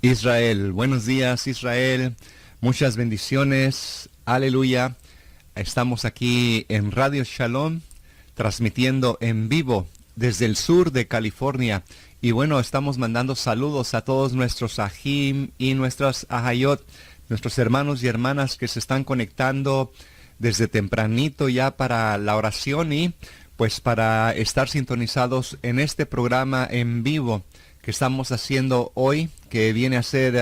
Israel, buenos días Israel, muchas bendiciones, aleluya. Estamos aquí en Radio Shalom, transmitiendo en vivo desde el sur de California. Y bueno, estamos mandando saludos a todos nuestros ajim y nuestras ahayot, nuestros hermanos y hermanas que se están conectando desde tempranito ya para la oración y pues para estar sintonizados en este programa en vivo que estamos haciendo hoy, que viene a ser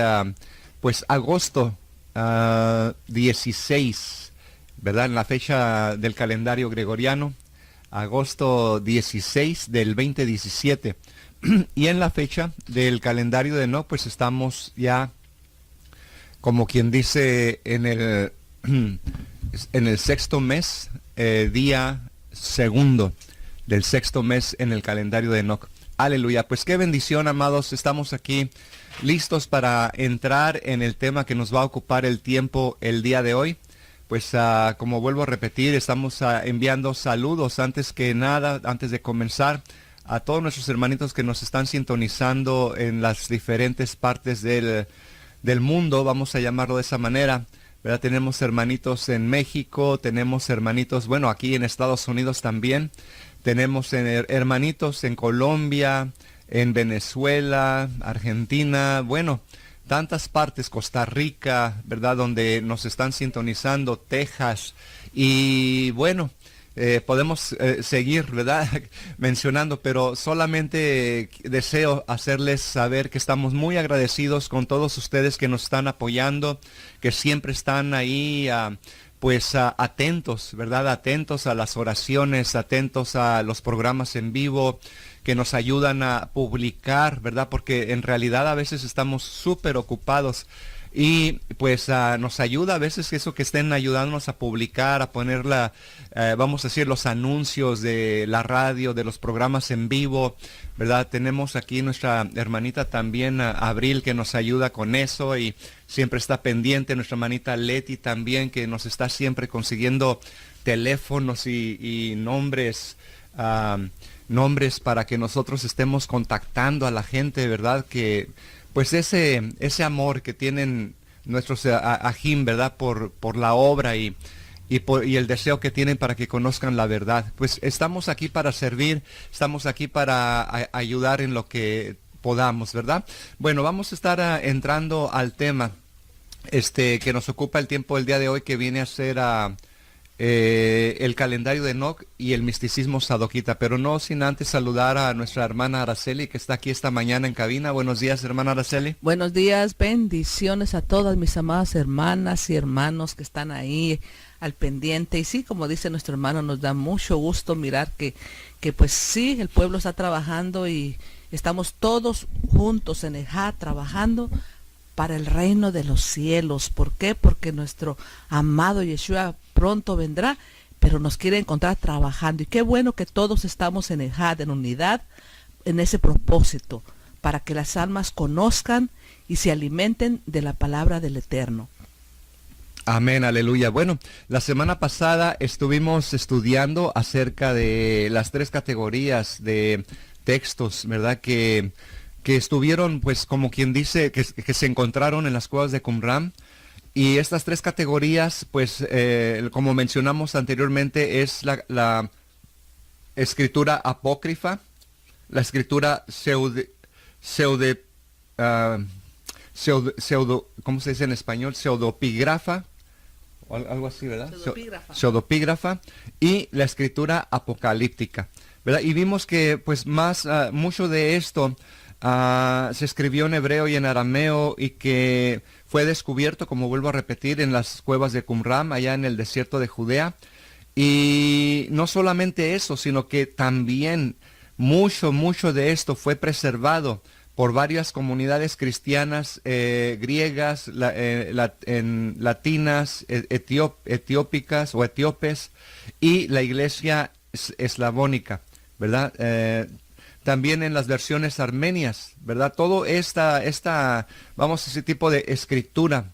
pues agosto 16, ¿verdad? En la fecha del calendario gregoriano, agosto 16 del 2017. Y en la fecha del calendario de Enoc, pues estamos ya, como quien dice, en el sexto mes, día segundo del sexto mes en el calendario de Enoc. Aleluya, pues qué bendición, amados. Estamos aquí listos para entrar en el tema que nos va a ocupar el tiempo el día de hoy. Pues como vuelvo a repetir, estamos enviando saludos antes que nada, antes de comenzar, a todos nuestros hermanitos que nos están sintonizando en las diferentes partes del mundo, vamos a llamarlo de esa manera, ¿verdad? Tenemos hermanitos en México, tenemos hermanitos, bueno, aquí en Estados Unidos también. Tenemos hermanitos en Colombia, en Venezuela, Argentina, bueno, tantas partes, Costa Rica, ¿verdad? Donde nos están sintonizando, Texas. Y bueno, podemos seguir, ¿verdad? Mencionando, pero solamente deseo hacerles saber que estamos muy agradecidos con todos ustedes que nos están apoyando, que siempre están ahí pues atentos, ¿verdad? Atentos a las oraciones, atentos a los programas en vivo que nos ayudan a publicar, ¿verdad? Porque en realidad a veces estamos súper ocupados y pues nos ayuda a veces eso que estén ayudándonos a publicar, a poner vamos a decir, los anuncios de la radio, de los programas en vivo, ¿verdad? Tenemos aquí nuestra hermanita también, Abril, que nos ayuda con eso y siempre está pendiente, nuestra hermanita Leti también, que nos está siempre consiguiendo teléfonos y nombres, nombres para que nosotros estemos contactando a la gente, ¿verdad? Que pues ese amor que tienen nuestros ajim, ¿verdad? Por la obra y el deseo que tienen para que conozcan la verdad. Pues estamos aquí para servir, estamos aquí para ayudar en lo que podamos, ¿verdad? Bueno, vamos a estar entrando al tema que nos ocupa el tiempo del día de hoy, que viene a ser el calendario de Enoc y el misticismo sadoquita, pero no sin antes saludar a nuestra hermana Araceli, que está aquí esta mañana en cabina. Buenos días, hermana Araceli. Buenos días, bendiciones a todas mis amadas hermanas y hermanos que están ahí al pendiente. Y sí, como dice nuestro hermano, nos da mucho gusto mirar que pues sí, el pueblo está trabajando y estamos todos juntos en Ejá trabajando para el reino de los cielos. ¿Por qué? Porque nuestro amado Yeshua pronto vendrá, pero nos quiere encontrar trabajando. Y qué bueno que todos estamos en Ejad, en unidad, en ese propósito, para que las almas conozcan y se alimenten de la palabra del Eterno. Amén, aleluya. Bueno, la semana pasada estuvimos estudiando acerca de las 3 categorías de textos, ¿verdad? Que estuvieron, pues, como quien dice, que se encontraron en las cuevas de Qumran. Y estas 3 categorías, pues, como mencionamos anteriormente, es la escritura apócrifa, la escritura ¿cómo se dice en español? Pseudopígrafa, o algo así, ¿verdad? Pseudopígrafa, y la escritura apocalíptica, ¿verdad? Y vimos que, pues, mucho de esto se escribió en hebreo y en arameo y que fue descubierto, como vuelvo a repetir, en las cuevas de Qumran, allá en el desierto de Judea. Y no solamente eso, sino que también mucho de esto fue preservado por varias comunidades cristianas griegas, latinas, etiópicas o etíopes y la iglesia eslavónica, ¿verdad? También en las versiones armenias, ¿verdad? Todo vamos a ese tipo de escritura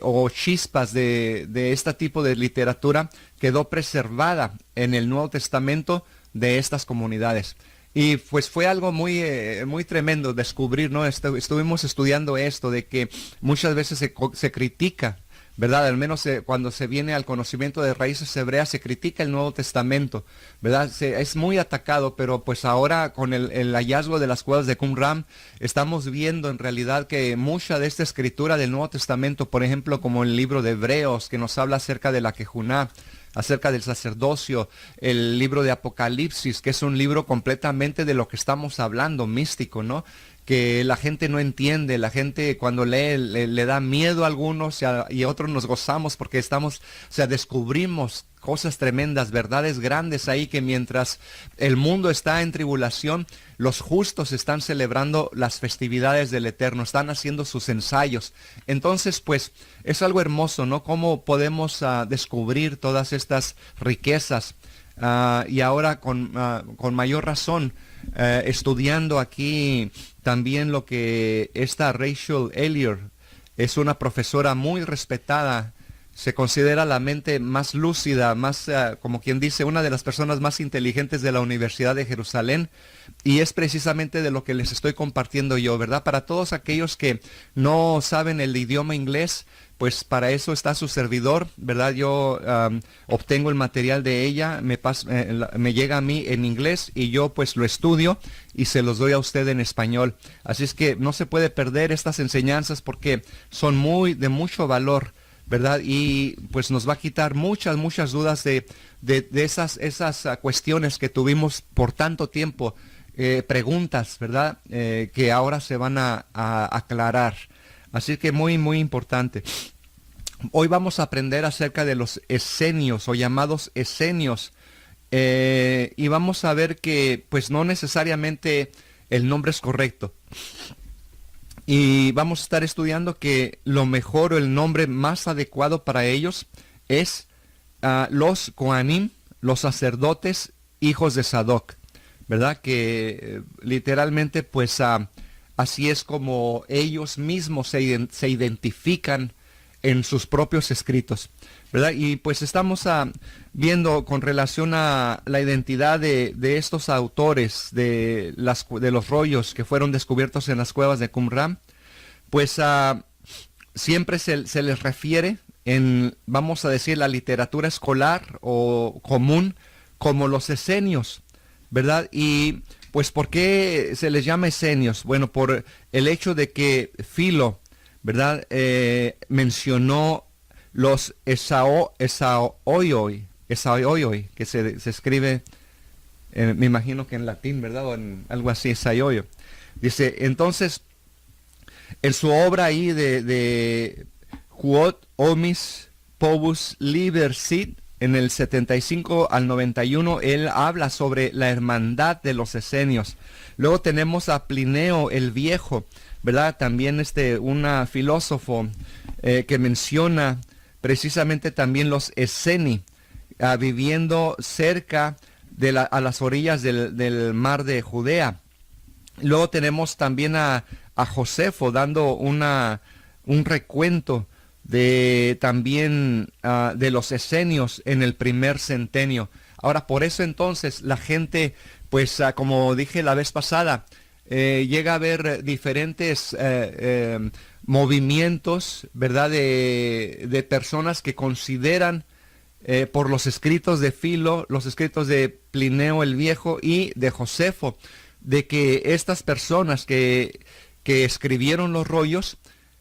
o chispas de este tipo de literatura quedó preservada en el Nuevo Testamento de estas comunidades. Y pues fue algo muy tremendo descubrir, ¿no? Estuvimos estudiando esto de que muchas veces se critica, ¿verdad? Al menos cuando se viene al conocimiento de raíces hebreas, se critica el Nuevo Testamento, ¿verdad? Es muy atacado, pero pues ahora con el hallazgo de las cuevas de Qumran, estamos viendo en realidad que mucha de esta escritura del Nuevo Testamento, por ejemplo, como el libro de Hebreos, que nos habla acerca de la Quejuná, acerca del sacerdocio, el libro de Apocalipsis, que es un libro completamente de lo que estamos hablando, místico, ¿no? Que la gente no entiende, la gente cuando lee le da miedo a algunos y a otros nos gozamos porque descubrimos cosas tremendas, verdades grandes ahí, que mientras el mundo está en tribulación, los justos están celebrando las festividades del Eterno, están haciendo sus ensayos. Entonces, pues, es algo hermoso, ¿no? Cómo podemos descubrir todas estas riquezas. Y ahora con mayor razón, estudiando aquí también lo que esta Rachel Elliott es una profesora muy respetada, se considera la mente más lúcida, más, como quien dice, una de las personas más inteligentes de la Universidad de Jerusalén, y es precisamente de lo que les estoy compartiendo yo, ¿verdad? Para todos aquellos que no saben el idioma inglés, pues para eso está su servidor, ¿verdad? Yo obtengo el material de ella, me llega a mí en inglés y yo pues lo estudio y se los doy a usted en español. Así es que no se puede perder estas enseñanzas porque son de mucho valor, ¿verdad? Y pues nos va a quitar muchas dudas de esas cuestiones que tuvimos por tanto tiempo, preguntas, ¿verdad? Que ahora se van a aclarar. Así que muy importante. Hoy vamos a aprender acerca de los esenios o llamados esenios. Y vamos a ver que pues no necesariamente el nombre es correcto. Y vamos a estar estudiando que lo mejor o el nombre más adecuado para ellos es los Kohanim, los sacerdotes, hijos de Sadoc, ¿verdad? Que literalmente pues así es como ellos mismos se identifican en sus propios escritos, ¿verdad? Y pues estamos viendo con relación a la identidad de estos autores de los rollos que fueron descubiertos en las cuevas de Qumran, pues siempre se les refiere en, vamos a decir, la literatura escolar o común como los esenios, ¿verdad? Y pues, ¿por qué se les llama esenios? Bueno, por el hecho de que Filo, ¿verdad? Mencionó los esaoioi, que se escribe, me imagino que en latín, ¿verdad? O en algo así, esaoio. Dice, entonces, en su obra ahí de Quod Omis Povus Liber Sit, en el 75 al 91, él habla sobre la hermandad de los esenios. Luego tenemos a Plinio el Viejo, ¿verdad? También un filósofo que menciona precisamente también los eseni, viviendo cerca a las orillas del mar de Judea. Luego tenemos también a Josefo dando un recuento también de los esenios en el primer centenio. Ahora, por eso entonces la gente, pues como dije la vez pasada, llega a haber diferentes movimientos, ¿verdad? De personas que consideran por los escritos de Filo, los escritos de Plinio el Viejo y de Josefo, de que estas personas que escribieron los rollos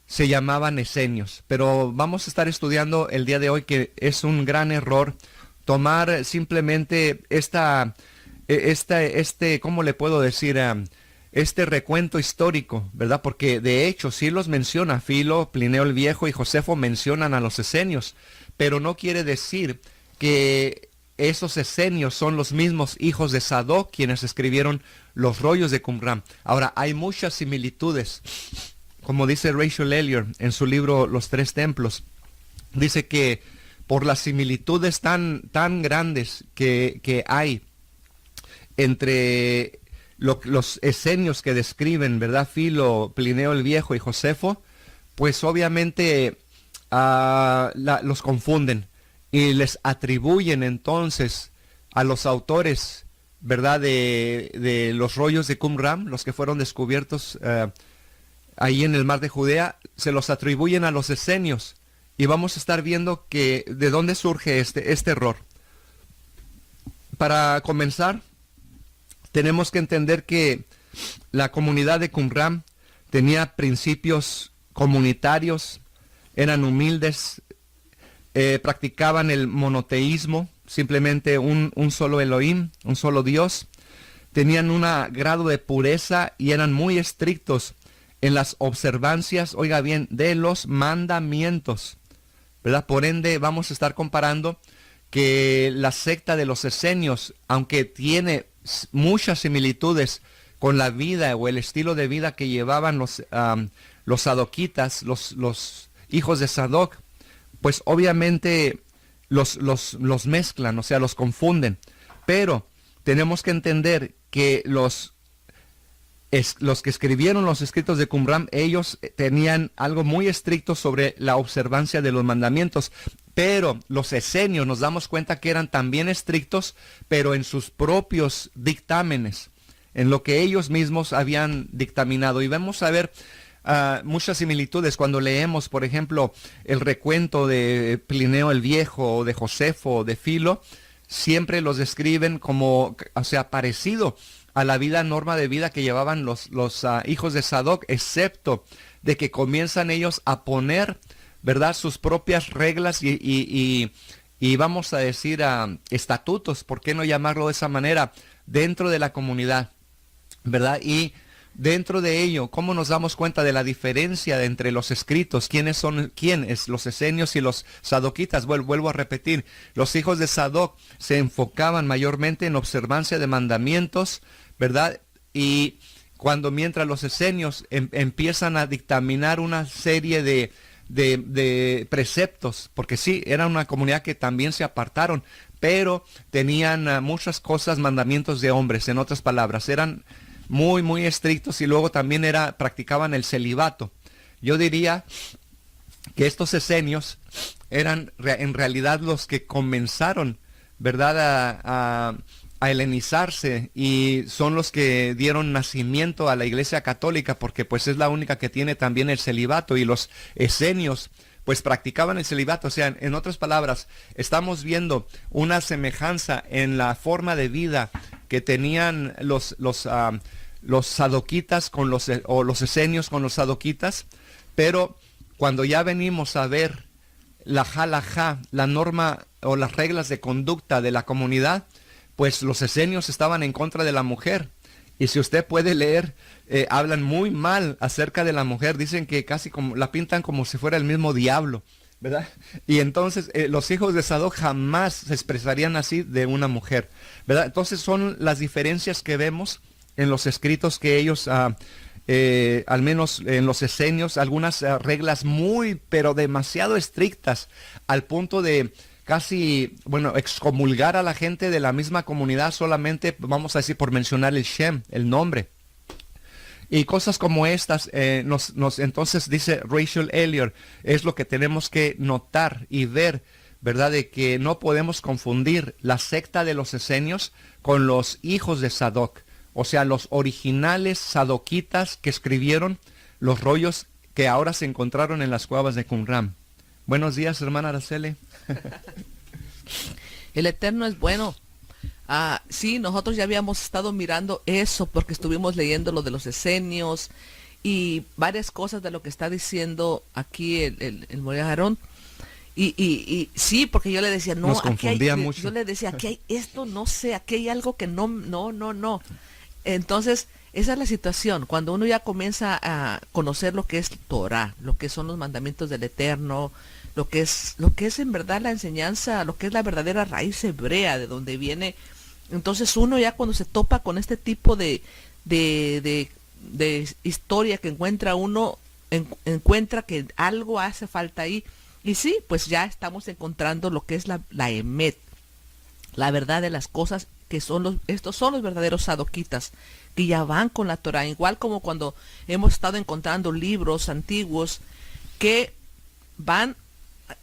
se llamaban esenios. Pero vamos a estar estudiando el día de hoy que es un gran error tomar simplemente ¿cómo le puedo decir? Este recuento histórico, ¿verdad? Porque de hecho sí los menciona Filo, Plinio el Viejo y Josefo mencionan a los esenios, pero no quiere decir que esos esenios son los mismos hijos de Sadoc quienes escribieron los rollos de Qumran. Ahora, hay muchas similitudes. Como dice Rachel Elliott en su libro Los Tres Templos, dice que por las similitudes tan grandes que hay entre los esenios que describen, ¿verdad? Filo, Plinio el Viejo y Josefo, pues obviamente los confunden y les atribuyen entonces a los autores ¿verdad? De los rollos de Qumran, los que fueron descubiertos ahí en el mar de Judea, se los atribuyen a los esenios. Y vamos a estar viendo que de dónde surge este error. Para comenzar, tenemos que entender que la comunidad de Qumran tenía principios comunitarios, eran humildes, practicaban el monoteísmo, simplemente un solo Elohim, un solo Dios. Tenían un grado de pureza y eran muy estrictos en las observancias, oiga bien, de los mandamientos, ¿verdad? Por ende, vamos a estar comparando que la secta de los esenios, aunque tiene muchas similitudes con la vida o el estilo de vida que llevaban los sadoquitas, los hijos de Sadoc, pues obviamente los mezclan, o sea, los confunden. Pero tenemos que entender que los que escribieron los escritos de Qumran, ellos tenían algo muy estricto sobre la observancia de los mandamientos. Pero los esenios nos damos cuenta que eran también estrictos, pero en sus propios dictámenes, en lo que ellos mismos habían dictaminado. Y vamos a ver muchas similitudes cuando leemos, por ejemplo, el recuento de Plinio el Viejo, o de Josefo, o de Filo. Siempre los describen como, o sea, parecido a la norma de vida que llevaban los hijos de Sadoc, excepto de que comienzan ellos a poner, ¿verdad?, sus propias reglas y vamos a decir estatutos, ¿por qué no llamarlo de esa manera?, dentro de la comunidad, ¿verdad? Y dentro de ello, ¿cómo nos damos cuenta de la diferencia entre los escritos? ¿Quiénes? Los esenios y los sadoquitas. Vuelvo a repetir, los hijos de Sadoc se enfocaban mayormente en observancia de mandamientos, ¿verdad? Y mientras los esenios empiezan a dictaminar una serie de preceptos, porque sí, era una comunidad que también se apartaron, pero tenían muchas cosas, mandamientos de hombres, en otras palabras, eran muy, muy estrictos, y luego también practicaban el celibato. Yo diría que estos esenios eran en realidad los que comenzaron, ¿verdad?, a helenizarse, y son los que dieron nacimiento a la Iglesia Católica, porque pues es la única que tiene también el celibato, y los esenios pues practicaban el celibato. O sea, en otras palabras, estamos viendo una semejanza en la forma de vida que tenían los sadoquitas o los esenios con los sadoquitas, pero cuando ya venimos a ver la halajá, la norma o las reglas de conducta de la comunidad, pues los esenios estaban en contra de la mujer. Y si usted puede leer, hablan muy mal acerca de la mujer, dicen que casi como la pintan como si fuera el mismo diablo, ¿verdad? Y entonces los hijos de Sadoc jamás se expresarían así de una mujer, ¿verdad? Entonces son las diferencias que vemos en los escritos que ellos, al menos en los esenios, algunas reglas muy, pero demasiado estrictas, al punto de casi, excomulgar a la gente de la misma comunidad solamente, vamos a decir, por mencionar el Shem, el nombre. Y cosas como estas, entonces dice Rachel Elliott, es lo que tenemos que notar y ver, ¿verdad?, de que no podemos confundir la secta de los esenios con los hijos de Sadoc. O sea, los originales sadoquitas que escribieron los rollos que ahora se encontraron en las cuevas de Qumran. Buenos días, hermana Araceli. El Eterno es bueno. Sí, nosotros ya habíamos estado mirando eso porque estuvimos leyendo lo de los esenios y varias cosas de lo que está diciendo aquí el Moré Aarón. Y sí, porque yo le decía, no, nos confundía mucho. Yo le decía, aquí hay esto, no sé, aquí hay algo que no. Entonces, esa es la situación. Cuando uno ya comienza a conocer lo que es Torah, lo que son los mandamientos del Eterno, lo que es en verdad la enseñanza, lo que es la verdadera raíz hebrea de donde viene. Entonces uno ya cuando se topa con este tipo de historia que encuentra uno, encuentra que algo hace falta ahí. Y sí, pues ya estamos encontrando lo que es la emet, la verdad de las cosas, que estos son los verdaderos sadoquitas, que ya van con la Torah, igual como cuando hemos estado encontrando libros antiguos que van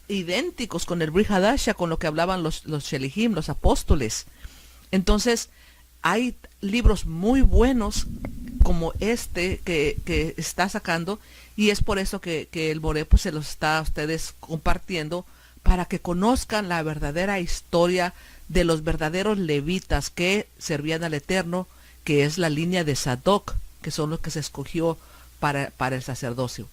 idénticos con el Brit Hadasha, con lo que hablaban los Shelihim, los apóstoles. Entonces, hay libros muy buenos como este que está sacando, y es por eso que el Boré pues se los está a ustedes compartiendo, para que conozcan la verdadera historia de los verdaderos levitas que servían al Eterno, que es la línea de Sadoc, que son los que se escogió para el sacerdocio.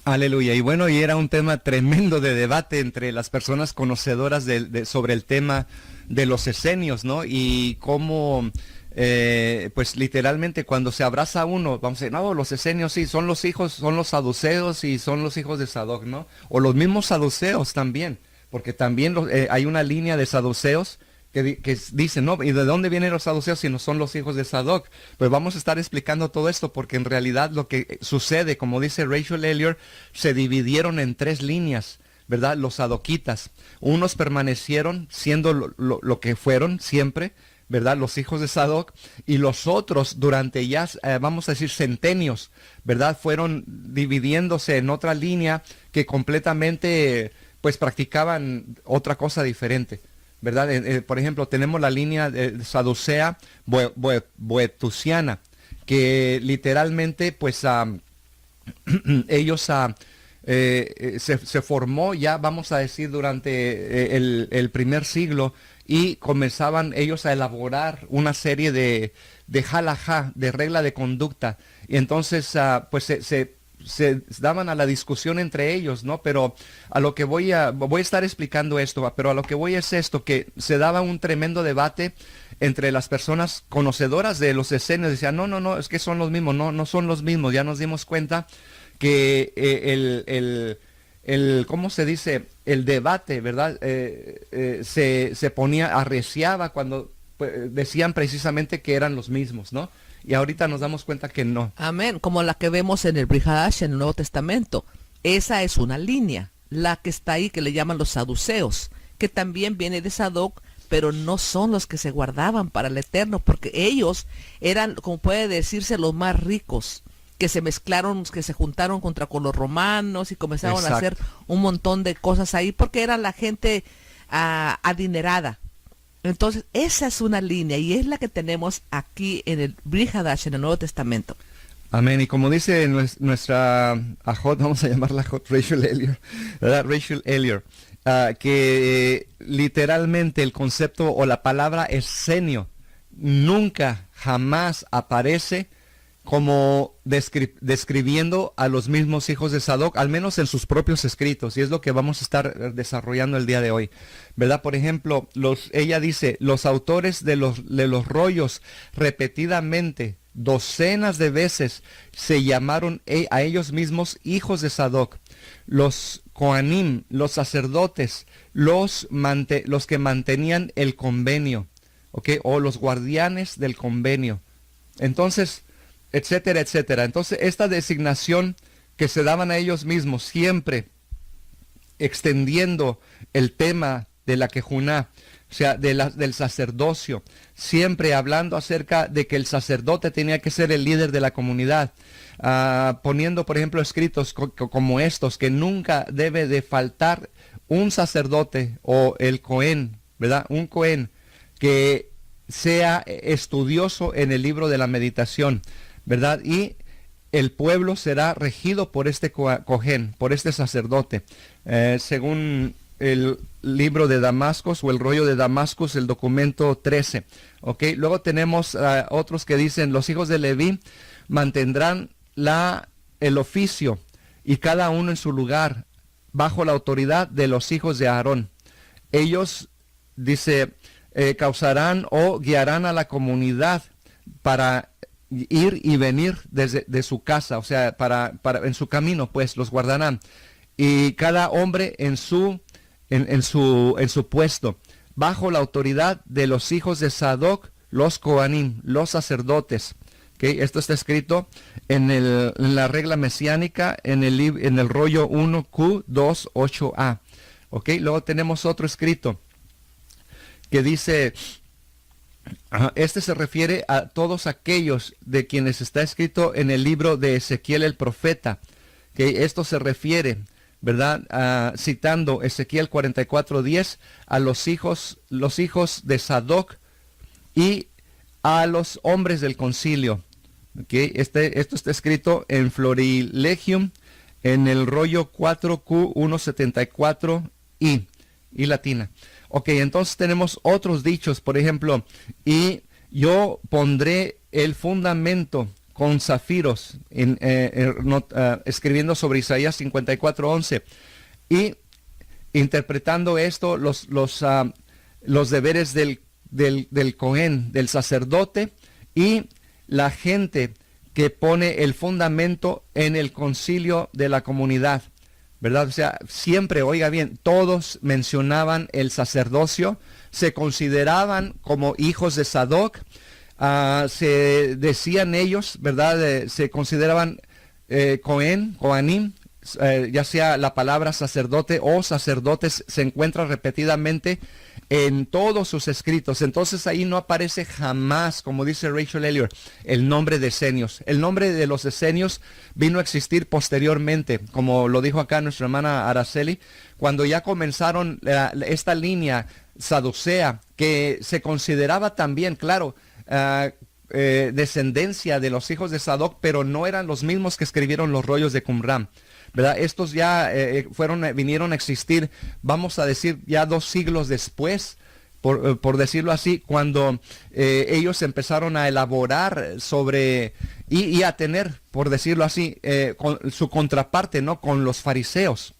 Aleluya. Y bueno, y era un tema tremendo de debate entre las personas conocedoras sobre el tema de los esenios, ¿no? Y cómo, pues literalmente cuando se abraza a uno, vamos a decir, no, los esenios sí, son los hijos, son los saduceos y son los hijos de Sadoc, ¿no? O los mismos saduceos también, porque también hay una línea de saduceos que dicen, no, ¿y de dónde vienen los saduceos si no son los hijos de Sadoc? Pues vamos a estar explicando todo esto, porque en realidad lo que sucede, como dice Rachel Ellior, se dividieron en 3 líneas, ¿verdad? Los sadoquitas. Unos permanecieron siendo lo que fueron siempre, ¿verdad? Los hijos de Sadoc, y los otros durante ya, vamos a decir, centenios, ¿verdad? Fueron dividiéndose en otra línea que completamente, pues, practicaban otra cosa diferente, ¿verdad? Por ejemplo, tenemos la línea saducea boetusiana, que literalmente, pues, ellos se formó ya, vamos a decir, durante el primer siglo, y comenzaban ellos a elaborar una serie de halajá, de regla de conducta, y entonces, pues, se daban a la discusión entre ellos, ¿no? Pero a lo que voy a estar explicando esto, pero a lo que voy es esto, que se daba un tremendo debate entre las personas conocedoras de los esenios. Decían, no, es que son los mismos. No son los mismos. Ya nos dimos cuenta que ¿cómo se dice? El debate, ¿verdad? Se ponía, arreciaba cuando pues, decían precisamente que eran los mismos, ¿no? Y ahorita nos damos cuenta que no. Amén, como la que vemos en el Brit Hadash en el Nuevo Testamento. Esa es una línea, la que está ahí, que le llaman los saduceos, que también viene de Sadoc, pero no son los que se guardaban para el Eterno, porque ellos eran, como puede decirse, los más ricos, que se mezclaron, que se juntaron con los romanos y comenzaron Exacto. a hacer un montón de cosas ahí, porque era la gente adinerada. Entonces, esa es una línea, y es la que tenemos aquí en el Brit Hadash, en el Nuevo Testamento. Amén. Y como dice nuestra ajot, vamos a llamarla ajot Rachel Ellior, ¿verdad? Rachel Ellior, que literalmente el concepto o la palabra esenio nunca, jamás aparece como describiendo a los mismos hijos de Sadoc, al menos en sus propios escritos, y es lo que vamos a estar desarrollando el día de hoy, ¿verdad? Por ejemplo, ella dice, los autores de los rollos repetidamente, docenas de veces, se llamaron a ellos mismos hijos de Sadoc. Los Kohanim, los sacerdotes, los que mantenían el convenio, ¿ok? O los guardianes del convenio. Entonces, etcétera, etcétera. Entonces, esta designación que se daban a ellos mismos, siempre extendiendo el tema de la Kejuná, o sea, del sacerdocio, siempre hablando acerca de que el sacerdote tenía que ser el líder de la comunidad, poniendo, por ejemplo, escritos como estos, que nunca debe de faltar un sacerdote o el Cohen, ¿verdad? Un Cohen que sea estudioso en el libro de la meditación, ¿verdad? Y el pueblo será regido por este Cohen, por este sacerdote, según el libro de Damascus o el rollo de Damascus, el documento 13. ¿Ok? Luego tenemos otros que dicen, los hijos de Leví mantendrán el oficio y cada uno en su lugar bajo la autoridad de los hijos de Aarón. Ellos, dice, causarán o guiarán a la comunidad para ir y venir de su casa, o sea, en su camino, pues los guardarán. Y cada hombre en su puesto, bajo la autoridad de los hijos de Sadoc, los Kohanim, los sacerdotes. ¿Okay? Esto está escrito en la regla mesiánica, en el rollo 1Q28A. ¿Okay? Luego tenemos otro escrito que dice, este se refiere a todos aquellos de quienes está escrito en el libro de Ezequiel el profeta. ¿Okay? Esto se refiere, ¿verdad? Citando Ezequiel 44:10 a los hijos de Sadoc y a los hombres del concilio. Okay, esto está escrito en Florilegium, en el rollo 4Q174I, y latina. Ok, entonces tenemos otros dichos, por ejemplo, y yo pondré el fundamento con zafiros, escribiendo sobre Isaías 54:11, y interpretando esto, los deberes del Cohen, del sacerdote, y la gente que pone el fundamento en el concilio de la comunidad, ¿verdad? O sea, siempre, oiga bien, todos mencionaban el sacerdocio, se consideraban como hijos de Sadoc, se decían ellos, ¿verdad? Se consideraban Coanim, ya sea la palabra sacerdote o sacerdotes, se encuentra repetidamente en todos sus escritos. Entonces ahí no aparece jamás, como dice Rachel Elliott, el nombre de esenios. El nombre de los esenios vino a existir posteriormente, como lo dijo acá nuestra hermana Araceli, cuando ya comenzaron esta línea saducea, que se consideraba también, claro, descendencia de los hijos de Sadoc, pero no eran los mismos que escribieron los rollos de Qumran, ¿verdad? Estos ya vinieron a existir, vamos a decir, ya 2 siglos después, por decirlo así, cuando ellos empezaron a elaborar sobre y a tener, por decirlo así, con su contraparte, ¿no? Con los fariseos.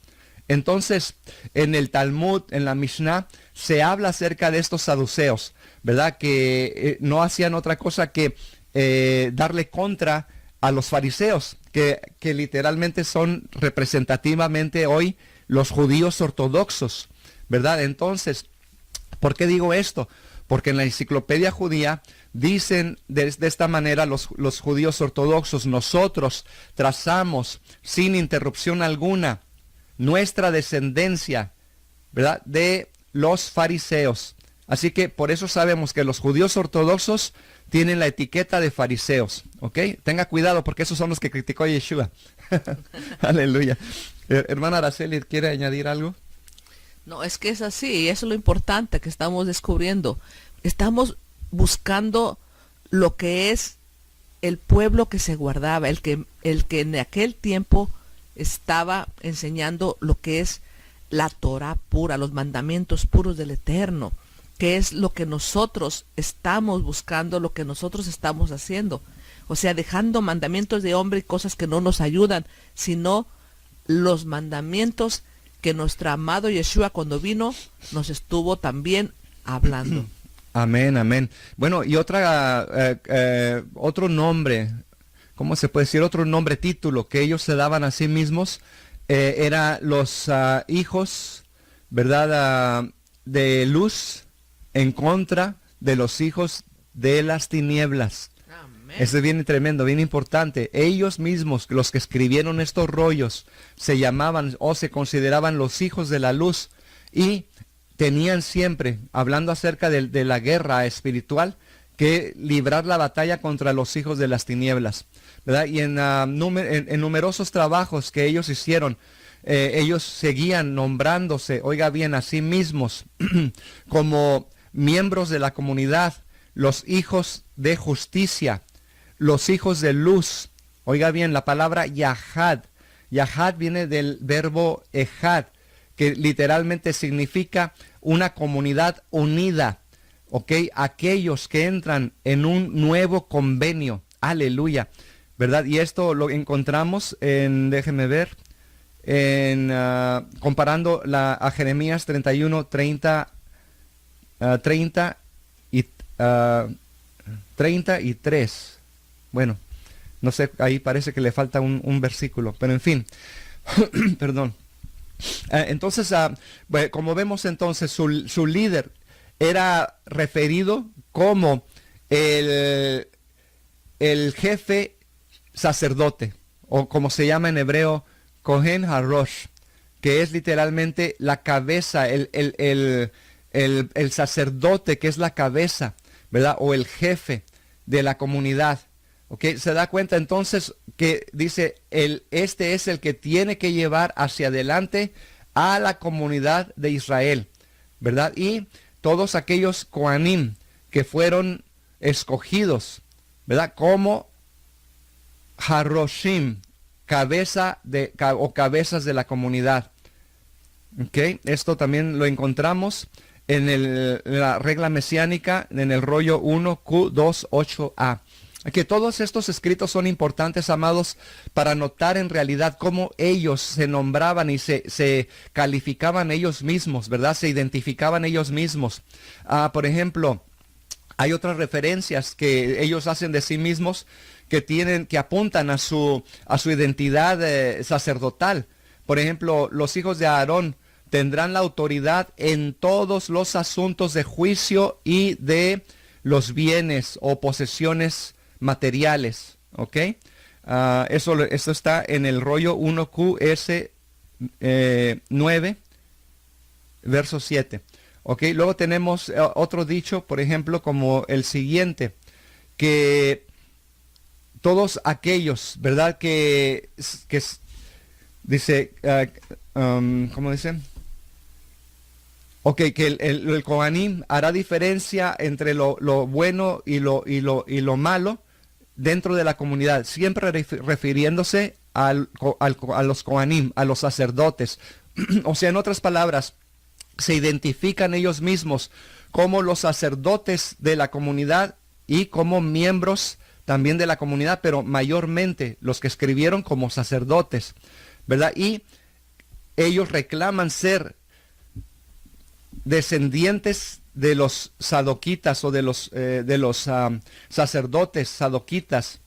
Entonces, en el Talmud, en la Mishnah, se habla acerca de estos saduceos, ¿verdad? Que no hacían otra cosa que darle contra a los fariseos, que literalmente son representativamente hoy los judíos ortodoxos, ¿verdad? Entonces, ¿por qué digo esto? Porque en la enciclopedia judía dicen de esta manera los judíos ortodoxos: nosotros trazamos sin interrupción alguna nuestra descendencia, ¿verdad?, de los fariseos. Así que por eso sabemos que los judíos ortodoxos tienen la etiqueta de fariseos, ¿ok? Tenga cuidado, porque esos son los que criticó a Yeshua. Aleluya. Hermana Araceli, ¿quiere añadir algo? No, es que es así, eso es lo importante que estamos descubriendo. Estamos buscando lo que es el pueblo que se guardaba, el que en aquel tiempo estaba enseñando lo que es la Torah pura, los mandamientos puros del Eterno, que es lo que nosotros estamos buscando, lo que nosotros estamos haciendo. O sea, dejando mandamientos de hombre y cosas que no nos ayudan, sino los mandamientos que nuestro amado Yeshua, cuando vino, nos estuvo también hablando. Amén, amén. Bueno, y otro nombre, ¿cómo se puede decir? Otro nombre, título que ellos se daban a sí mismos, era los hijos, ¿verdad?, de luz en contra de los hijos de las tinieblas. Amén. Eso es bien tremendo, bien importante. Ellos mismos, los que escribieron estos rollos, se llamaban o se consideraban los hijos de la luz, y tenían siempre, hablando acerca de la guerra espiritual, que librar la batalla contra los hijos de las tinieblas, ¿verdad? Y en numerosos trabajos que ellos hicieron, ellos seguían nombrándose, oiga bien, a sí mismos como miembros de la comunidad, los hijos de justicia, los hijos de luz. Oiga bien, la palabra Yahad. Yahad viene del verbo Ejad, que literalmente significa una comunidad unida. ¿Ok? Aquellos que entran en un nuevo convenio. Aleluya. ¿Verdad? Y esto lo encontramos déjeme ver, comparando a Jeremías 31, 30 y 33. Bueno, no sé, ahí parece que le falta un versículo, pero en fin, perdón. Entonces, bueno, como vemos entonces, su líder era referido como el jefe sacerdote, o como se llama en hebreo, Kohen HaRosh, que es literalmente la cabeza, el sacerdote que es la cabeza, ¿verdad? O el jefe de la comunidad. ¿Ok? Se da cuenta entonces que dice, este es el que tiene que llevar hacia adelante a la comunidad de Israel, ¿verdad? Y todos aquellos Kohanim que fueron escogidos, ¿verdad? Como Haroshim, cabezas de la comunidad. ¿Okay? Esto también lo encontramos en la regla mesiánica, en el rollo 1Q28A. Que todos estos escritos son importantes, amados, para notar en realidad cómo ellos se nombraban y se calificaban ellos mismos, ¿verdad? Se identificaban ellos mismos. Por ejemplo, hay otras referencias que ellos hacen de sí mismos que apuntan a su identidad sacerdotal. Por ejemplo, los hijos de Aarón tendrán la autoridad en todos los asuntos de juicio y de los bienes o posesiones materiales, ¿ok? Eso está en el rollo 1QS 9, verso 7. ¿Ok? Luego tenemos otro dicho, por ejemplo, como el siguiente, que todos aquellos, ¿verdad? Que dice, ¿cómo dice? Ok, que el Kohanim hará diferencia entre lo bueno y lo malo dentro de la comunidad, siempre refiriéndose a los Kohanim, a los sacerdotes. O sea, en otras palabras, se identifican ellos mismos como los sacerdotes de la comunidad y como miembros también de la comunidad, pero mayormente los que escribieron como sacerdotes, ¿verdad? Y ellos reclaman ser descendientes de los sadoquitas o de los sacerdotes sadoquitas.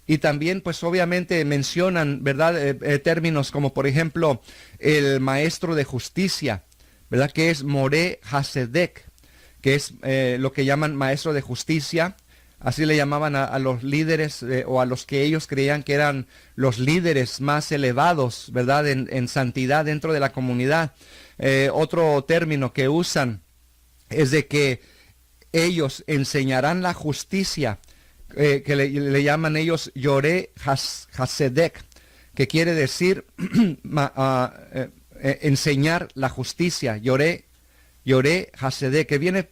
Y también pues obviamente mencionan, ¿verdad? Términos como por ejemplo el maestro de justicia, ¿verdad? Que es Moré Hasedek, que es lo que llaman maestro de justicia. Así le llamaban a los líderes o a los que ellos creían que eran los líderes más elevados, ¿verdad? En santidad dentro de la comunidad. Otro término que usan es de que ellos enseñarán la justicia, que le llaman ellos Yoré Hasedek, que quiere decir enseñar la justicia, Yoré Hasedek, que viene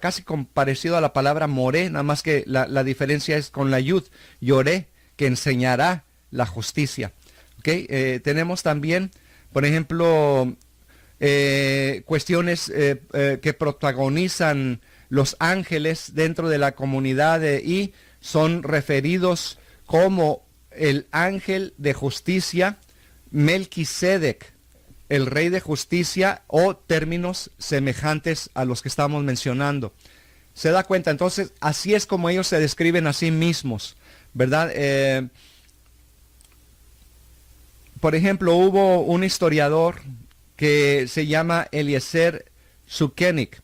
casi parecido a la palabra Moré, nada más que la diferencia es con la Yud, Yoré, que enseñará la justicia. ¿Okay? Tenemos también, por ejemplo, cuestiones que protagonizan los ángeles dentro de la comunidad y son referidos como el ángel de justicia, Melquisedec, el rey de justicia, o términos semejantes a los que estamos mencionando. ¿Se da cuenta? Entonces, así es como ellos se describen a sí mismos, ¿verdad? Por ejemplo, hubo un historiador que se llama Eliezer Sukenik,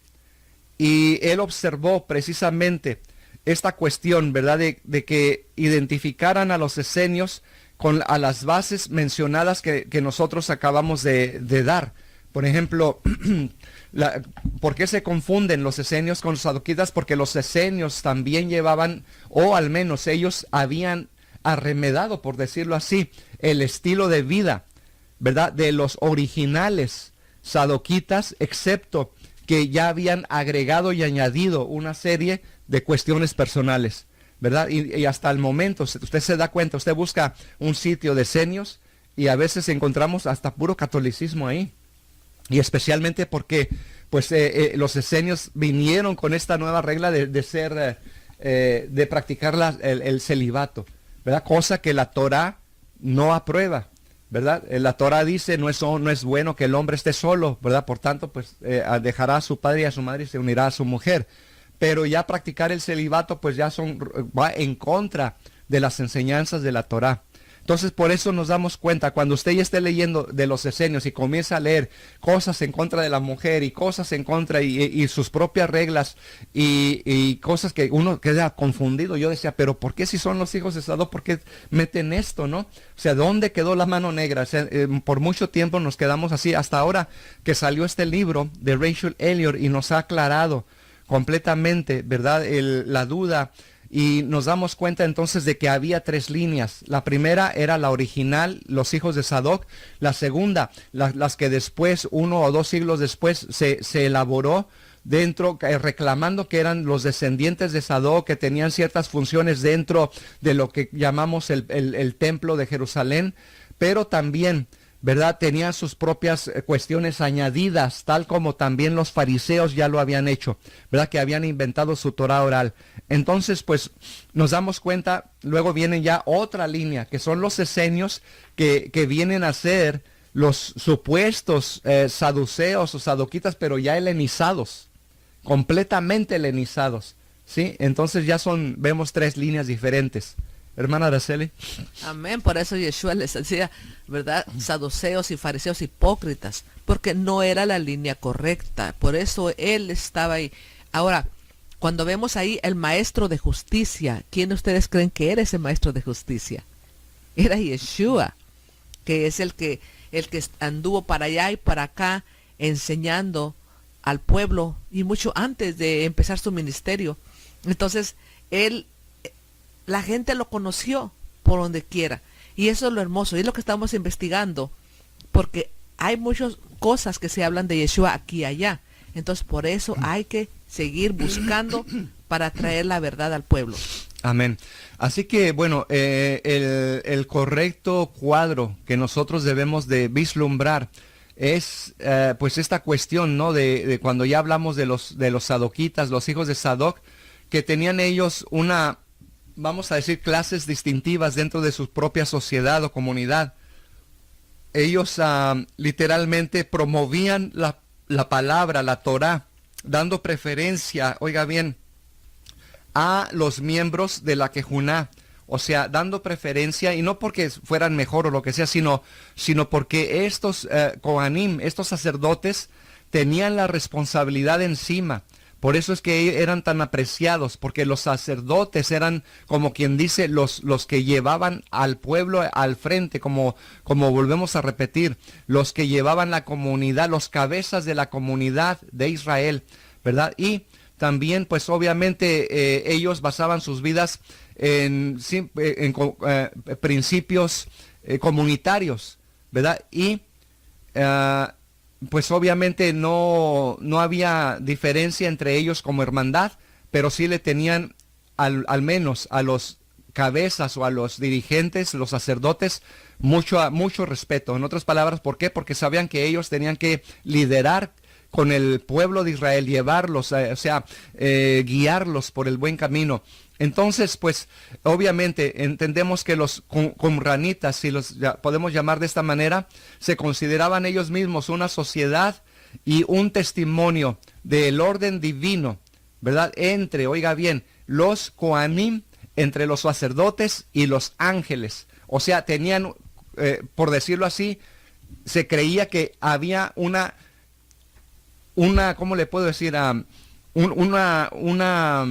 y él observó precisamente esta cuestión, ¿verdad? De que identificaran a los esenios a las bases mencionadas que nosotros acabamos de dar. Por ejemplo, ¿por qué se confunden los esenios con los sadoquitas? Porque los esenios también llevaban, o al menos ellos habían arremedado, por decirlo así, el estilo de vida, ¿verdad? De los originales sadoquitas, excepto que ya habían agregado y añadido una serie de cuestiones personales, ¿verdad? Y hasta el momento, usted se da cuenta, usted busca un sitio de esenios y a veces encontramos hasta puro catolicismo ahí. Y especialmente porque pues los esenios vinieron con esta nueva regla de practicar el celibato, ¿verdad? Cosa que la Torá no aprueba, ¿verdad? La Torá dice no es bueno que el hombre esté solo, ¿verdad? Por tanto, pues dejará a su padre y a su madre y se unirá a su mujer. Pero ya practicar el celibato pues ya va en contra de las enseñanzas de la Torá. Entonces por eso nos damos cuenta, cuando usted ya esté leyendo de los esenios y comienza a leer cosas en contra de la mujer y cosas en contra y sus propias reglas y cosas que uno queda confundido. Yo decía, pero ¿por qué si son los hijos de Sadok? ¿Por qué meten esto, no? O sea, ¿dónde quedó la mano negra? O sea, por mucho tiempo nos quedamos así, hasta ahora que salió este libro de Rachel Elliott y nos ha aclarado completamente, ¿verdad? La duda, y nos damos cuenta entonces de que había tres líneas. La primera era la original, los hijos de Sadok. La segunda, las que después, 1 o 2 siglos después, se elaboró dentro, reclamando que eran los descendientes de Sadoc, que tenían ciertas funciones dentro de lo que llamamos el templo de Jerusalén, pero también, ¿verdad?, tenían sus propias cuestiones añadidas, tal como también los fariseos ya lo habían hecho, ¿verdad?, que habían inventado su Torah oral. Entonces, pues, nos damos cuenta, luego viene ya otra línea, que son los esenios, que vienen a ser los supuestos saduceos o sadoquitas, pero ya helenizados, completamente helenizados, ¿sí? Entonces ya vemos tres líneas diferentes. Hermana Araceli. Amén, por eso Yeshua les decía, ¿verdad? Saduceos y fariseos hipócritas, porque no era la línea correcta, por eso él estaba ahí. Ahora, cuando vemos ahí el maestro de justicia, ¿quién ustedes creen que era ese maestro de justicia? Era Yeshua, que es el que anduvo para allá y para acá enseñando al pueblo y mucho antes de empezar su ministerio. Entonces, la gente lo conoció por donde quiera. Y eso es lo hermoso, y es lo que estamos investigando, porque hay muchas cosas que se hablan de Yeshua aquí y allá. Entonces, por eso hay que seguir buscando para traer la verdad al pueblo. Amén. Así que, bueno, el correcto cuadro que nosotros debemos de vislumbrar es, pues, esta cuestión, ¿no?, de cuando ya hablamos de los sadoquitas, los hijos de Sadoc, que tenían ellos vamos a decir, clases distintivas dentro de su propia sociedad o comunidad. Ellos literalmente promovían la palabra, la Torah, dando preferencia, oiga bien, a los miembros de la Kejuná. O sea, dando preferencia, y no porque fueran mejor o lo que sea, sino porque estos Kohanim, estos sacerdotes, tenían la responsabilidad encima. Por eso es que eran tan apreciados, porque los sacerdotes eran, como quien dice, los que llevaban al pueblo al frente, como volvemos a repetir, los que llevaban la comunidad, los cabezas de la comunidad de Israel, ¿verdad? Y también, pues obviamente, ellos basaban sus vidas en principios comunitarios, ¿verdad? Y pues obviamente no había diferencia entre ellos como hermandad, pero sí le tenían al menos a los cabezas o a los dirigentes, los sacerdotes, mucho respeto. En otras palabras, ¿por qué? Porque sabían que ellos tenían que liderar con el pueblo de Israel, llevarlos, guiarlos por el buen camino. Entonces, pues, obviamente, entendemos que los qumranitas, si los podemos llamar de esta manera, se consideraban ellos mismos una sociedad y un testimonio del orden divino, ¿verdad? Oiga bien, los Kohanim, entre los sacerdotes y los ángeles. O sea, tenían, por decirlo así, se creía que había una ¿cómo le puedo decir? Una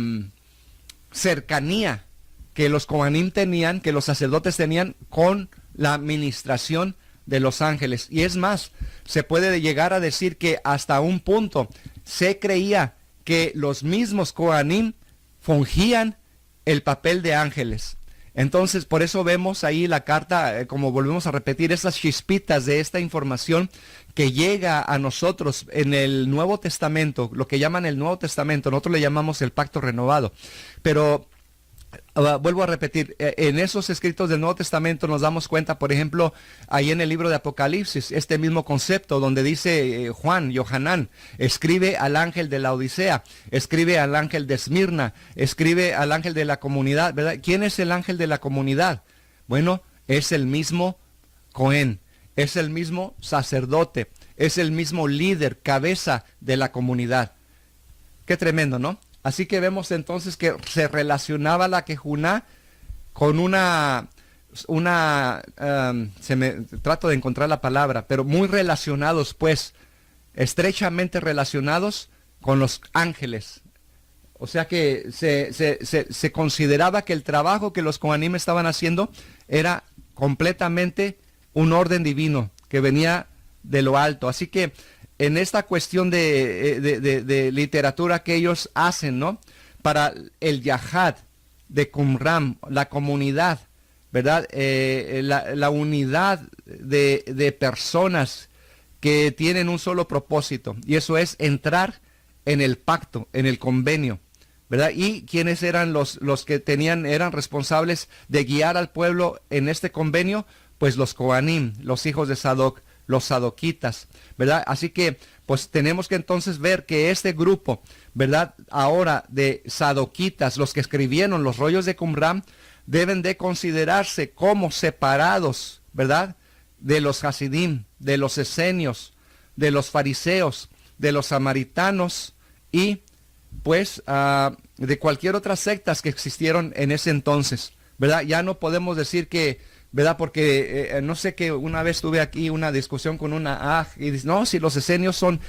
cercanía que los Kohanim tenían, que los sacerdotes tenían con la administración de los ángeles. Y es más, se puede llegar a decir que hasta un punto se creía que los mismos Kohanim fungían el papel de ángeles. Entonces, por eso vemos ahí la carta, como volvemos a repetir, esas chispitas de esta información que llega a nosotros en el Nuevo Testamento, lo que llaman el Nuevo Testamento, nosotros le llamamos el Pacto Renovado. Pero vuelvo a repetir, en esos escritos del Nuevo Testamento nos damos cuenta, por ejemplo, ahí en el libro de Apocalipsis, este mismo concepto donde dice Yohanan, escribe al ángel de la Odisea, escribe al ángel de Esmirna, escribe al ángel de la comunidad, ¿verdad? ¿Quién es el ángel de la comunidad? Bueno, es el mismo Cohen, es el mismo sacerdote, es el mismo líder, cabeza de la comunidad. Qué tremendo, ¿no? Así que vemos entonces que se relacionaba la Kejuná con trato de encontrar la palabra, pero muy relacionados, pues, estrechamente relacionados con los ángeles. O sea que se consideraba que el trabajo que los Kohanim estaban haciendo era completamente un orden divino que venía de lo alto. Así que en esta cuestión de literatura que ellos hacen, ¿no?, para el Yahad de Qumran, la comunidad, ¿verdad? La unidad de personas que tienen un solo propósito, y eso es entrar en el pacto, en el convenio, ¿verdad? Y quienes eran los que eran responsables de guiar al pueblo en este convenio, pues los Coanim, los hijos de Sadoc, los sadoquitas, ¿verdad? Así que, pues tenemos que entonces ver que este grupo, ¿verdad? Ahora de sadoquitas, los que escribieron los rollos de Qumran, deben de considerarse como separados, ¿verdad? De los Hasidim, de los esenios, de los fariseos, de los samaritanos y pues de cualquier otra sectas que existieron en ese entonces, ¿verdad? Ya no podemos decir que, ¿verdad? Porque no sé, que una vez tuve aquí una discusión con una y dice, no, si los esenios son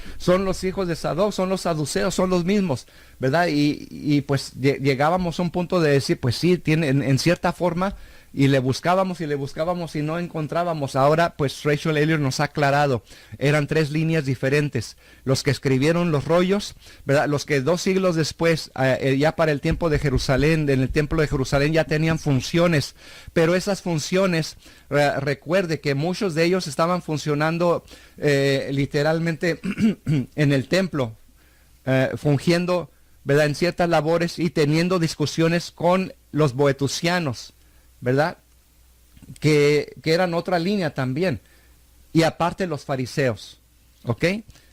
los hijos de Sadoc, son los saduceos, son los mismos, ¿verdad? Y pues llegábamos a un punto de decir, pues sí, tienen en cierta forma, y le buscábamos y no encontrábamos. Ahora pues Rachel Elliott nos ha aclarado, eran 3 líneas diferentes, los que escribieron los rollos, ¿verdad? Los que 2 siglos después, ya para el tiempo de Jerusalén, en el templo de Jerusalén ya tenían funciones, pero esas funciones, recuerde que muchos de ellos estaban funcionando literalmente en el templo, fungiendo, ¿verdad?, en ciertas labores y teniendo discusiones con los boetusianos, ¿verdad? Que eran otra línea también. Y aparte los fariseos. ¿Ok?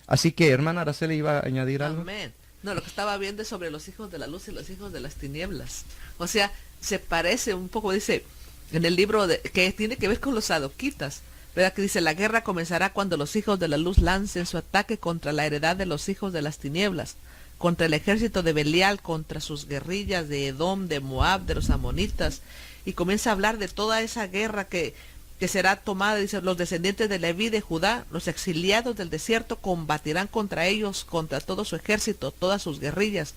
Así que, hermana Araceli, ¿iba a añadir algo? Amén. No, lo que estaba viendo es sobre los hijos de la luz y los hijos de las tinieblas. O sea, se parece un poco, dice, en el libro que tiene que ver con los sadoquitas, ¿verdad? Que dice, la guerra comenzará cuando los hijos de la luz lancen su ataque contra la heredad de los hijos de las tinieblas, contra el ejército de Belial, contra sus guerrillas de Edom, de Moab, de los amonitas, y comienza a hablar de toda esa guerra que será tomada. Dice, los descendientes de Leví, de Judá, los exiliados del desierto, combatirán contra ellos, contra todo su ejército, todas sus guerrillas,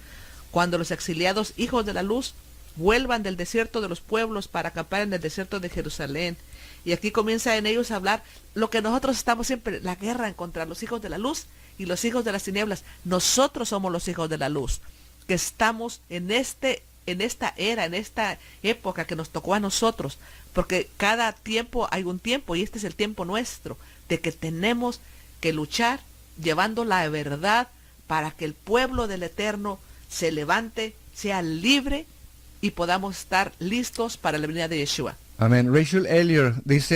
cuando los exiliados hijos de la luz vuelvan del desierto de los pueblos para acampar en el desierto de Jerusalén. Y aquí comienza en ellos a hablar lo que nosotros estamos siempre, la guerra contra los hijos de la luz y los hijos de las tinieblas. Nosotros somos los hijos de la luz, que estamos en esta era, en esta época que nos tocó a nosotros, porque cada tiempo hay un tiempo, y este es el tiempo nuestro, de que tenemos que luchar llevando la verdad para que el pueblo del Eterno se levante, sea libre y podamos estar listos para la venida de Yeshua. Amén. Rachel Elliott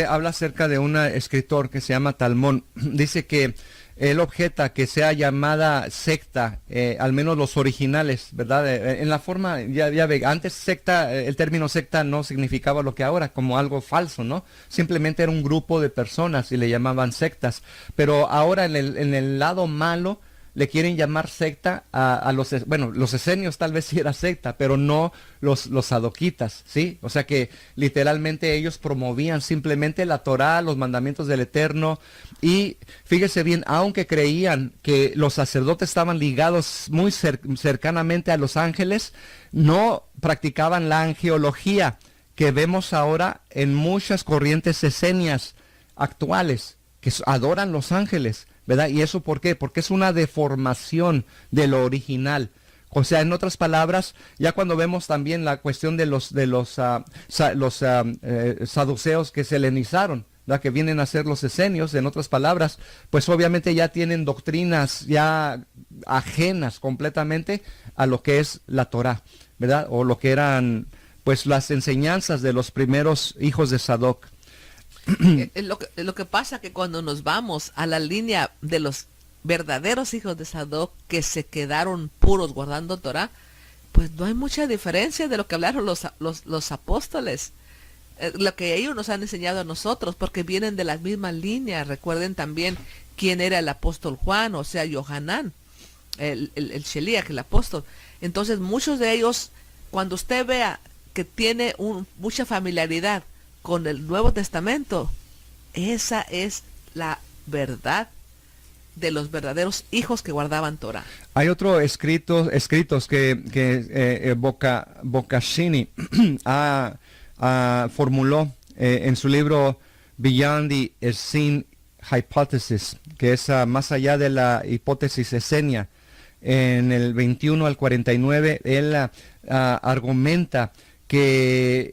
habla acerca de un escritor que se llama Talmón. Dice que él objeta que sea llamada secta, al menos los originales, ¿verdad? En la forma, ya ve, antes secta, el término secta no significaba lo que ahora, como algo falso, ¿no? Simplemente era un grupo de personas y le llamaban sectas. Pero ahora en el lado malo, le quieren llamar secta a los esenios tal vez sí era secta, pero no los sadoquitas, ¿sí? O sea que literalmente ellos promovían simplemente la Torá, los mandamientos del Eterno, y fíjese bien, aunque creían que los sacerdotes estaban ligados muy cercanamente a los ángeles, no practicaban la angeología que vemos ahora en muchas corrientes esenias actuales, que adoran los ángeles, ¿verdad? ¿Y eso por qué? Porque es una deformación de lo original. O sea, en otras palabras, ya cuando vemos también la cuestión de los saduceos que se helenizaron, ¿verdad?, que vienen a ser los esenios, en otras palabras, pues obviamente ya tienen doctrinas ya ajenas completamente a lo que es la Torá, ¿verdad? O lo que eran pues las enseñanzas de los primeros hijos de Sadoc. Lo que pasa que cuando nos vamos a la línea de los verdaderos hijos de Sadoc que se quedaron puros guardando Torah, pues no hay mucha diferencia de lo que hablaron los apóstoles, lo que ellos nos han enseñado a nosotros, porque vienen de las mismas líneas. Recuerden también quién era el apóstol Juan, o sea, Yohanan, el Sheliach, el apóstol. Entonces muchos de ellos, cuando usted vea que tiene mucha familiaridad con el Nuevo Testamento, esa es la verdad de los verdaderos hijos que guardaban Torah. Hay otros escritos que Boccacini formuló en su libro Beyond the Essene Hypothesis, que es más allá de la hipótesis esenia. En el 21 al 49, él argumenta que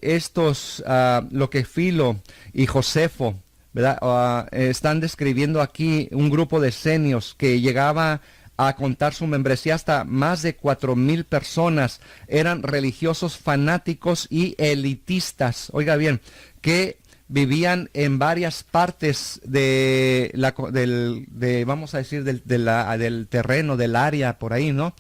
lo que Filo y Josefo, ¿verdad?, están describiendo aquí un grupo de esenios que llegaba a contar su membresía hasta más de 4,000 personas. Eran religiosos fanáticos y elitistas, oiga bien, que vivían en varias partes vamos a decir, del terreno, del área, por ahí, ¿no?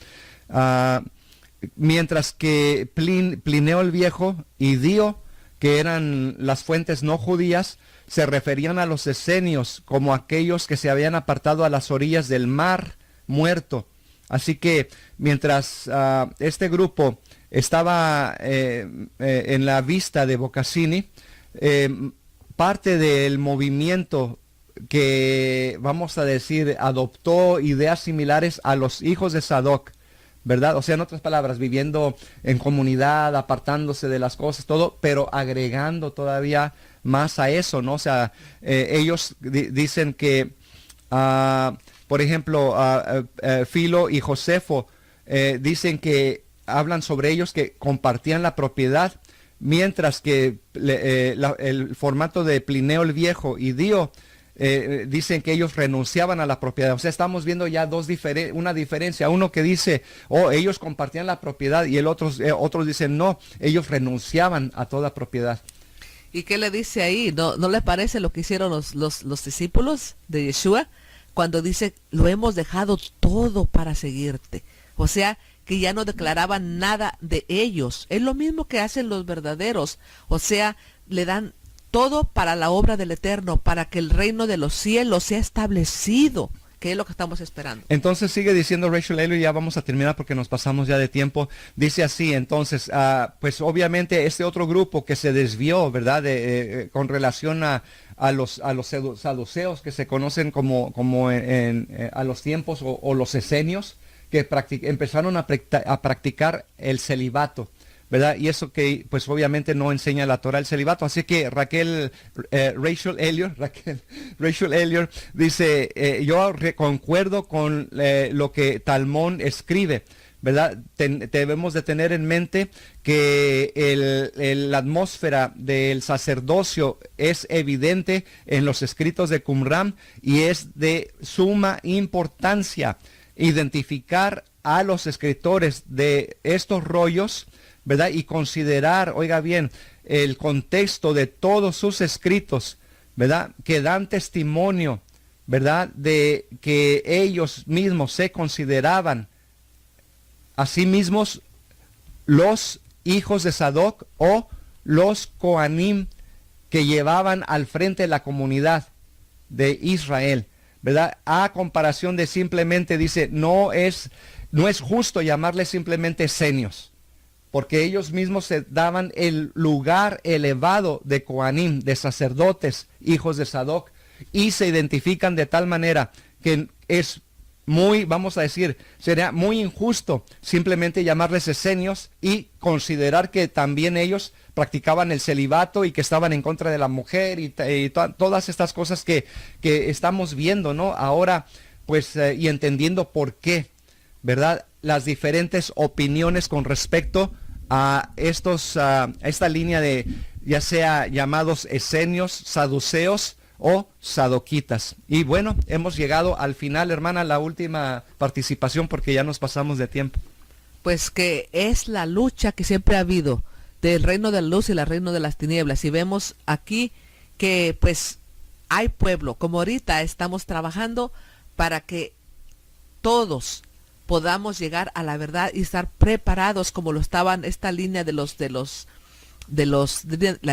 Mientras que Plinio el Viejo y Dio, que eran las fuentes no judías, se referían a los esenios como aquellos que se habían apartado a las orillas del mar Muerto. Así que mientras este grupo estaba en la vista de Bocaccini, parte del movimiento que, vamos a decir, adoptó ideas similares a los hijos de Sadoc, ¿verdad? O sea, en otras palabras, viviendo en comunidad, apartándose de las cosas, todo, pero agregando todavía más a eso, ¿no? O sea, ellos dicen que, por ejemplo, Filo y Josefo dicen que hablan sobre ellos que compartían la propiedad, mientras que el formato de Plinio el Viejo y Dio dicen que ellos renunciaban a la propiedad. O sea, estamos viendo ya una diferencia. Uno que dice, ellos compartían la propiedad, y otros dicen, no, ellos renunciaban a toda propiedad. ¿Y qué le dice ahí? ¿No le parece lo que hicieron los discípulos de Yeshua? Cuando dice, lo hemos dejado todo para seguirte. O sea, que ya no declaraban nada de ellos. Es lo mismo que hacen los verdaderos. O sea, le dan todo para la obra del Eterno, para que el reino de los cielos sea establecido, que es lo que estamos esperando. Entonces sigue diciendo Rachel Elliot, ya vamos a terminar porque nos pasamos ya de tiempo. Dice así, entonces, pues obviamente este otro grupo que se desvió, ¿verdad? Con relación a los saduceos, que se conocen como a los tiempos o los esenios, que empezaron a practicar el celibato, ¿verdad? Y eso que pues obviamente no enseña la Torah, el celibato. Así que Rachel Elliot dice, yo concuerdo con lo que Talmón escribe, ¿verdad? Debemos de tener en mente que la atmósfera del sacerdocio es evidente en los escritos de Qumran, y es de suma importancia identificar a los escritores de estos rollos, ¿verdad? Y considerar, oiga bien, el contexto de todos sus escritos, ¿verdad? Que dan testimonio, ¿verdad? De que ellos mismos se consideraban a sí mismos los hijos de Sadoc, o los Kohanim que llevaban al frente de la comunidad de Israel, ¿verdad? A comparación de simplemente, dice, no es justo llamarles simplemente esenios, porque ellos mismos se daban el lugar elevado de Kohanim, de sacerdotes, hijos de Sadoc, y se identifican de tal manera que es muy, vamos a decir, sería muy injusto simplemente llamarles esenios y considerar que también ellos practicaban el celibato y que estaban en contra de la mujer y todas estas cosas que estamos viendo, ¿no? Ahora, pues, y entendiendo por qué, ¿verdad? Las diferentes opiniones con respecto a esta línea de, ya sea llamados esenios, saduceos o sadoquitas. Y bueno, hemos llegado al final, hermana, la última participación, porque ya nos pasamos de tiempo. Pues que es la lucha que siempre ha habido del reino de la luz y el reino de las tinieblas. Y vemos aquí que pues hay pueblo, como ahorita estamos trabajando para que todos podamos llegar a la verdad y estar preparados, como lo estaban esta línea de la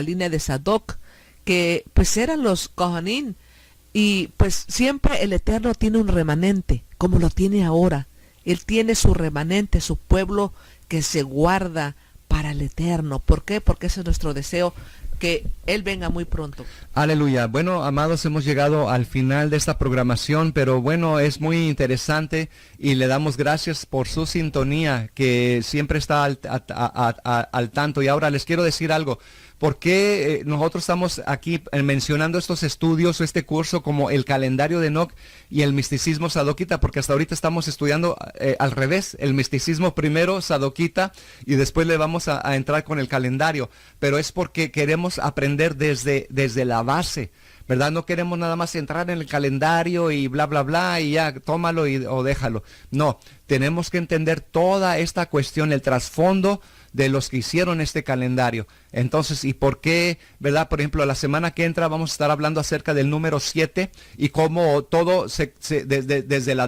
línea de Sadoc, que pues eran los Kohanim, y pues siempre el Eterno tiene un remanente, como lo tiene ahora. Él tiene su remanente, su pueblo que se guarda para el Eterno. ¿Por qué? Porque ese es nuestro deseo, que Él venga muy pronto. Aleluya. Bueno, amados, hemos llegado al final de esta programación, pero bueno, es muy interesante y le damos gracias por su sintonía, que siempre está al tanto. Y ahora les quiero decir algo. ¿Por qué nosotros estamos aquí mencionando estos estudios o este curso como el calendario de Enoch y el misticismo sadoquita? Porque hasta ahorita estamos estudiando al revés, el misticismo primero, sadoquita, y después le vamos a entrar con el calendario. Pero es porque queremos aprender desde la base, ¿verdad? No queremos nada más entrar en el calendario y bla, bla, bla, y ya, tómalo o déjalo. No, tenemos que entender toda esta cuestión, el trasfondo de los que hicieron este calendario. Entonces, ¿y por qué, verdad? Por ejemplo, la semana que entra vamos a estar hablando acerca del número 7 y cómo todo desde la